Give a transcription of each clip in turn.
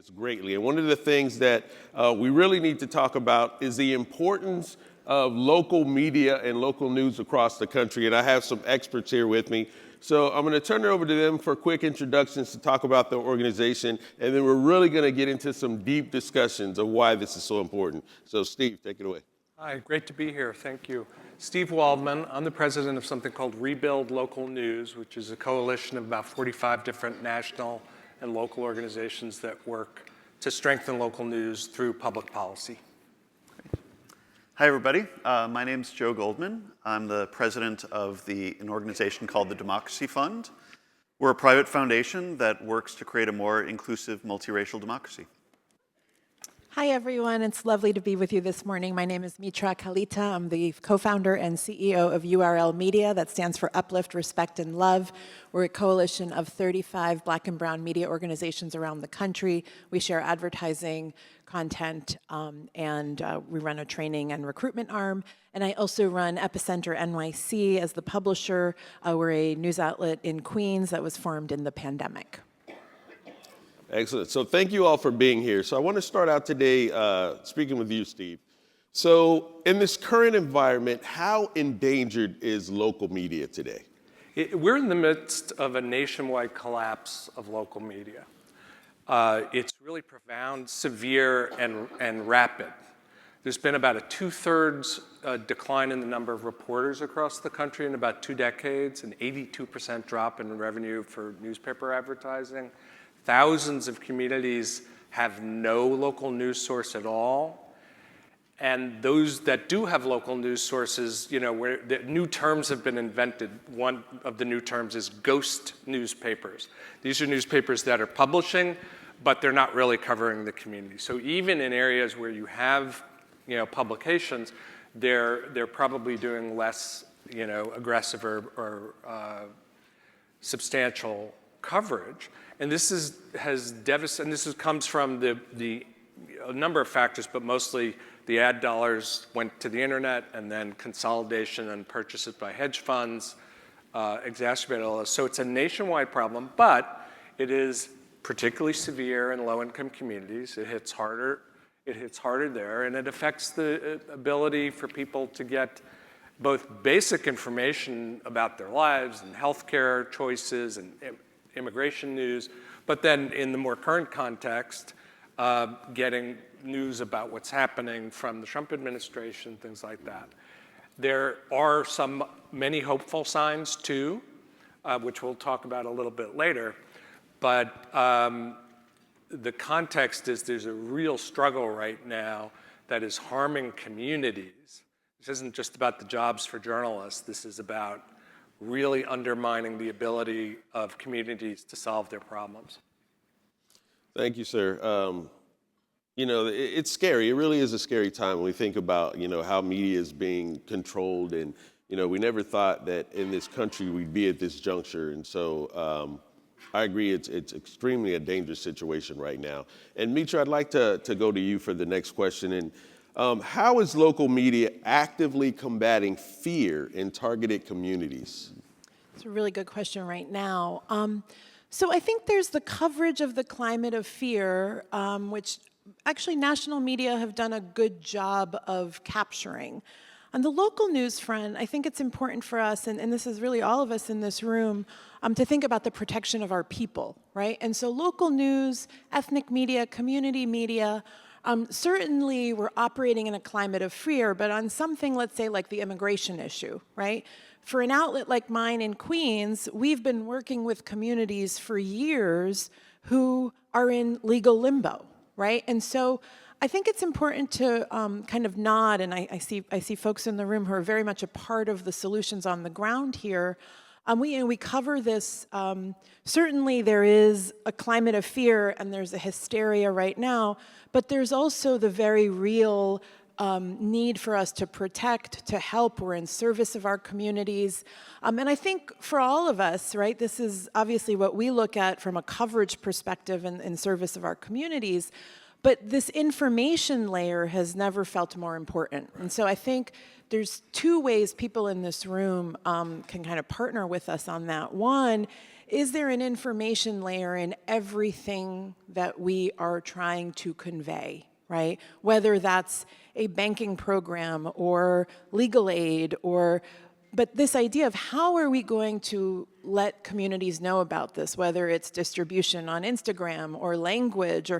communities greatly. And one of the things that we really need to talk about is the importance of local media and local news across the country. And I have some experts here with me. So I'm going to turn it over to them for quick introductions to talk about the organization. And then we're really going to get into some deep discussions of why this is so important. So Steve, take it away. Hi, great to be here. Thank you. Steve Waldman. I'm the president of something called Rebuild Local News, which is a coalition of about 45 different national and local organizations that work to strengthen local news through public policy. Hi, everybody. My name's Joe Goldman. I'm the president of an organization called the Democracy Fund. We're a private foundation that works to create a more inclusive, multiracial democracy. Hi, everyone. It's lovely to be with you this morning. My name is Mitra Kalita. I'm the co-founder and CEO of URL Media. That stands for Uplift, Respect, and Love. We're a coalition of 35 Black and brown media organizations around the country. We share advertising, content, and we run a training and recruitment arm. And I also run Epicenter NYC as the publisher. We're a news outlet in Queens that was formed in the pandemic. Excellent. So thank you all for being here. So I want to start out today speaking with you, Steve. So in this current environment, how endangered is local media today? We're in the midst of a nationwide collapse of local media. It's really profound, severe, and rapid. There's been about a 2/3 decline in the number of reporters across the country in about 2 decades, an 82% drop in revenue for newspaper advertising. Thousands of communities have no local news source at all. And those that do have local news sources, where the new terms have been invented. One of the new terms is ghost newspapers. These are newspapers that are publishing, but they're not really covering the community. So even in areas where you have, publications, they're probably doing less, aggressive or substantial coverage. And this has devastated, and this comes from a number of factors, but mostly the ad dollars went to the internet, and then consolidation and purchases by hedge funds exacerbated all this. So it's a nationwide problem, but it is particularly severe in low-income communities. It hits harder there, and it affects the ability for people to get both basic information about their lives and healthcare choices and immigration news, but then in the more current context, getting news about what's happening from the Trump administration, things like that. There are many hopeful signs too, which we'll talk about a little bit later, but the context is there's a real struggle right now that is harming communities. This isn't just about the jobs for journalists. This is about really undermining the ability of communities to solve their problems. Thank you, sir. It's scary. It really is a scary time when we think about, how media is being controlled. And, we never thought that in this country we'd be at this juncture. And so I agree, it's extremely a dangerous situation right now. And Mitra, I'd like to go to you for the next question. And how is local media actively combating fear in targeted communities? It's a really good question right now. So I think there's the coverage of the climate of fear, which actually national media have done a good job of capturing. On the local news front, I think it's important for us, and this is really all of us in this room, to think about the protection of our people, right? And so local news, ethnic media, community media, certainly we're operating in a climate of fear, but on something, let's say, like the immigration issue, right? For an outlet like mine in Queens, we've been working with communities for years who are in legal limbo, right? And so I think it's important to kind of nod, and I see folks in the room who are very much a part of the solutions on the ground here. We cover this. Certainly there is a climate of fear and there's a hysteria right now, but there's also the very real need for us to protect, to help. We're in service of our communities. And I think for all of us, right, this is obviously what we look at from a coverage perspective in service of our communities. But this information layer has never felt more important. And so I think there's two ways people in this room can kind of partner with us on that. One, is there an information layer in everything that we are trying to convey, right? Whether that's a banking program or legal aid but this idea of how are we going to let communities know about this, whether it's distribution on Instagram or language,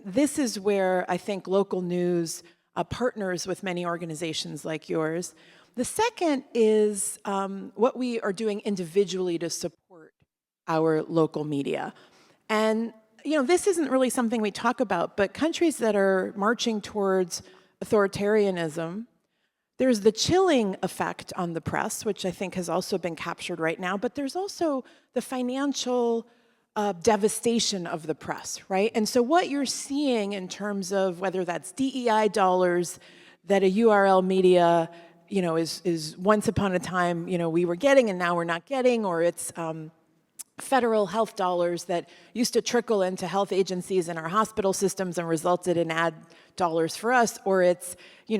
this is where I think local news partners with many organizations like yours. The second is what we are doing individually to support our local media. And this isn't really something we talk about, but countries that are marching towards authoritarianism, there's the chilling effect on the press, which I think has also been captured right now, but there's also the financial devastation of the press, right? And so what you're seeing in terms of whether that's DEI dollars that a URL media, is once upon a time, we were getting and now we're not getting, or it's federal health dollars that used to trickle into health agencies in our hospital systems and resulted in ad dollars for us, or it's,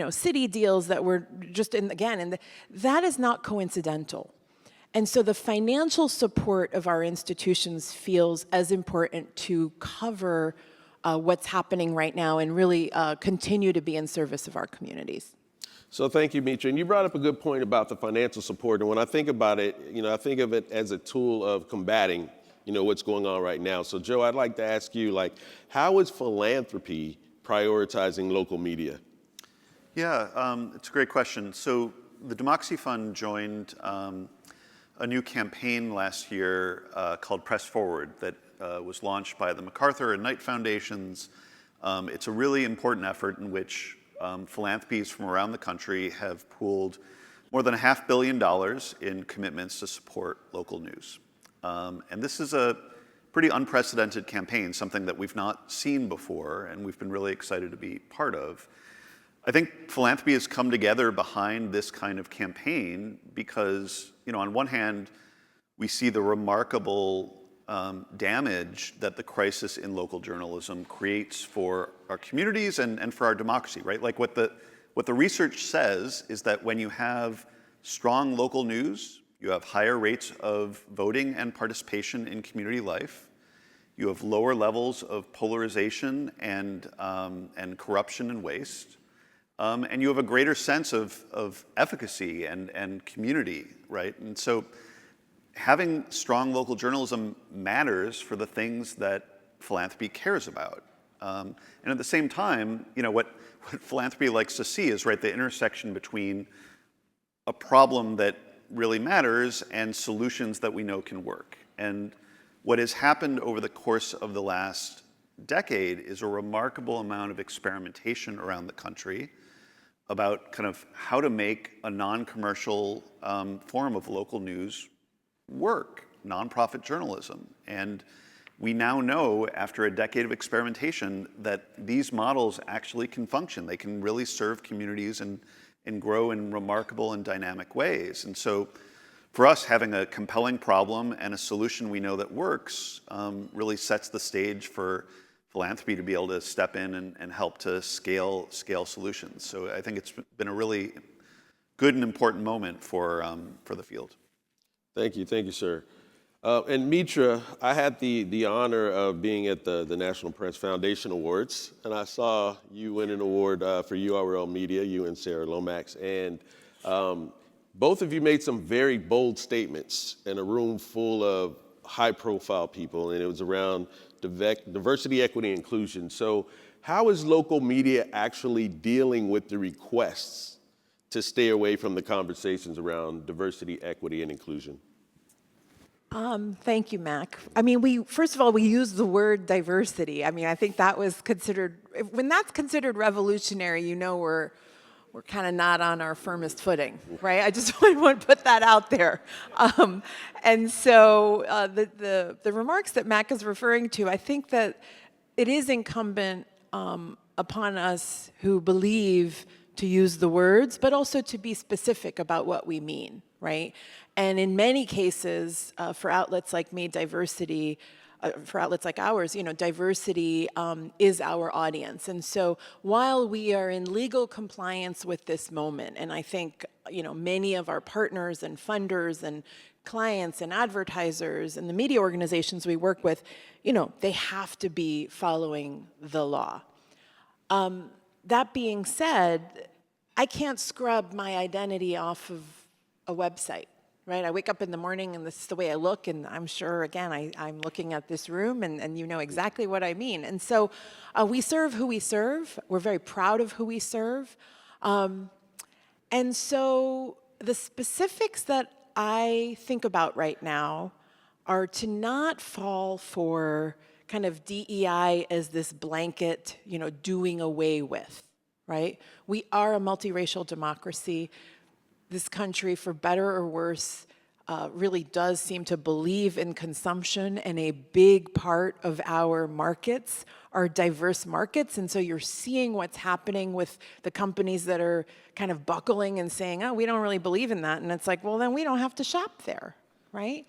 city deals that were just that is not coincidental. And so the financial support of our institutions feels as important to cover what's happening right now and really continue to be in service of our communities. So thank you, Mitra. And you brought up a good point about the financial support. And when I think about it, I think of it as a tool of combating, what's going on right now. So Joe, I'd like to ask you, how is philanthropy prioritizing local media? Yeah, it's a great question. So the Democracy Fund joined a new campaign last year called Press Forward that was launched by the MacArthur and Knight Foundations. It's a really important effort in which philanthropies from around the country have pooled more than $500 million in commitments to support local news. And this is a pretty unprecedented campaign, something that we've not seen before, and we've been really excited to be part of. I think philanthropy has come together behind this kind of campaign because, on one hand, we see the remarkable damage that the crisis in local journalism creates for our communities and for our democracy, right? What the research says is that when you have strong local news, you have higher rates of voting and participation in community life. You have lower levels of polarization and corruption and waste. And you have a greater sense of efficacy and community, right? And so having strong local journalism matters for the things that philanthropy cares about. And at the same time, what philanthropy likes to see is, right, the intersection between a problem that really matters and solutions that we know can work. And what has happened over the course of the last decade is a remarkable amount of experimentation around the country about kind of how to make a non-commercial form of local news work, nonprofit journalism. And we now know, after a decade of experimentation, that these models actually can function. They can really serve communities and grow in remarkable and dynamic ways. And so for us, having a compelling problem and a solution we know that works really sets the stage for philanthropy to be able to step in and help to scale solutions. So I think it's been a really good and important moment for the field. Thank you, sir. And Mitra, I had the honor of being at the National Press Foundation Awards, and I saw you win an award for URL Media, you and Sarah Lomax, and both of you made some very bold statements in a room full of high-profile people, and it was around diversity, equity, inclusion. So how is local media actually dealing with the requests to stay away from the conversations around diversity, equity, and inclusion? Thank you, Mac. First of all, we use the word diversity. I think that was considered, when that's considered revolutionary, we're kind of not on our firmest footing, right? I just want to put that out there. And so the remarks that Mac is referring to, I think that it is incumbent upon us who believe to use the words, but also to be specific about what we mean, right? And in many cases, for outlets like Me Diversity, for outlets like ours, diversity is our audience. And so while we are in legal compliance with this moment, and I think, many of our partners and funders and clients and advertisers and the media organizations we work with, they have to be following the law. That being said, I can't scrub my identity off of a website, right? I wake up in the morning and this is the way I look, and I'm sure, again, I'm looking at this room and you know exactly what I mean. And so we serve who we serve. We're very proud of who we serve. And so the specifics that I think about right now are to not fall for kind of DEI as this blanket, doing away with, right? We are a multiracial democracy. This country, for better or worse, really does seem to believe in consumption, and a big part of our markets are diverse markets. And so you're seeing what's happening with the companies that are kind of buckling and saying, oh, we don't really believe in that. And it's like, well, then we don't have to shop there, right?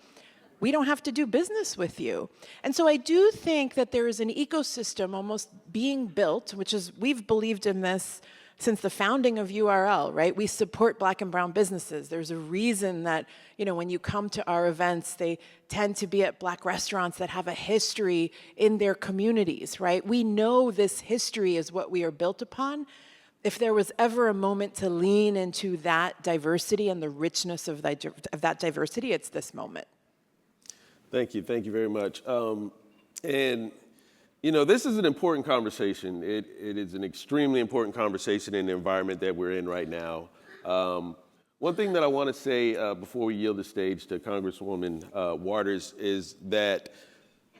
We don't have to do business with you. And so I do think that there is an ecosystem almost being built, which is, we've believed in this since the founding of URL, right? We support Black and brown businesses. There's a reason that, when you come to our events, they tend to be at Black restaurants that have a history in their communities, right? We know this history is what we are built upon. If there was ever a moment to lean into that diversity and the richness of that diversity, it's this moment. Thank you very much. This is an important conversation. It is an extremely important conversation in the environment that we're in right now. One thing that I want to say before we yield the stage to Congresswoman Waters is that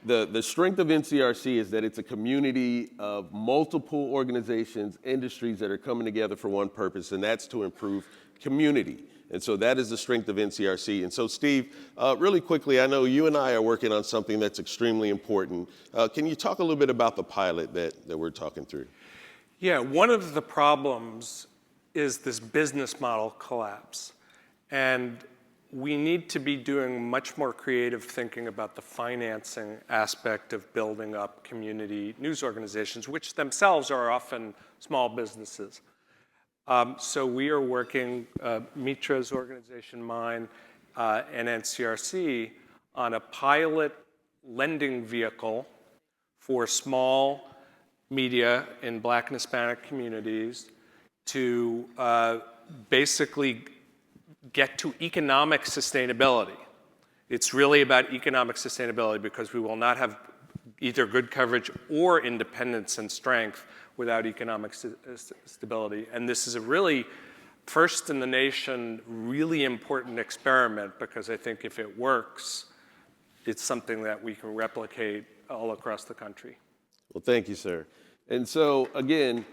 the strength of NCRC is that it's a community of multiple organizations, industries that are coming together for one purpose, and that's to improve community. And so that is the strength of NCRC. And so, Steve, really quickly, I know you and I are working on something that's extremely important. Can you talk a little bit about the pilot that we're talking through? Yeah, one of the problems is this business model collapse. And we need to be doing much more creative thinking about the financing aspect of building up community news organizations, which themselves are often small businesses. So we are working, Mitra's organization, mine, and NCRC, on a pilot lending vehicle for small media in Black and Hispanic communities to basically get to economic sustainability. It's really about economic sustainability because we will not have either good coverage or independence and strength without economic stability. And this is a really first in the nation, really important experiment because I think if it works, it's something that we can replicate all across the country. Well, thank you, sir. And so, again,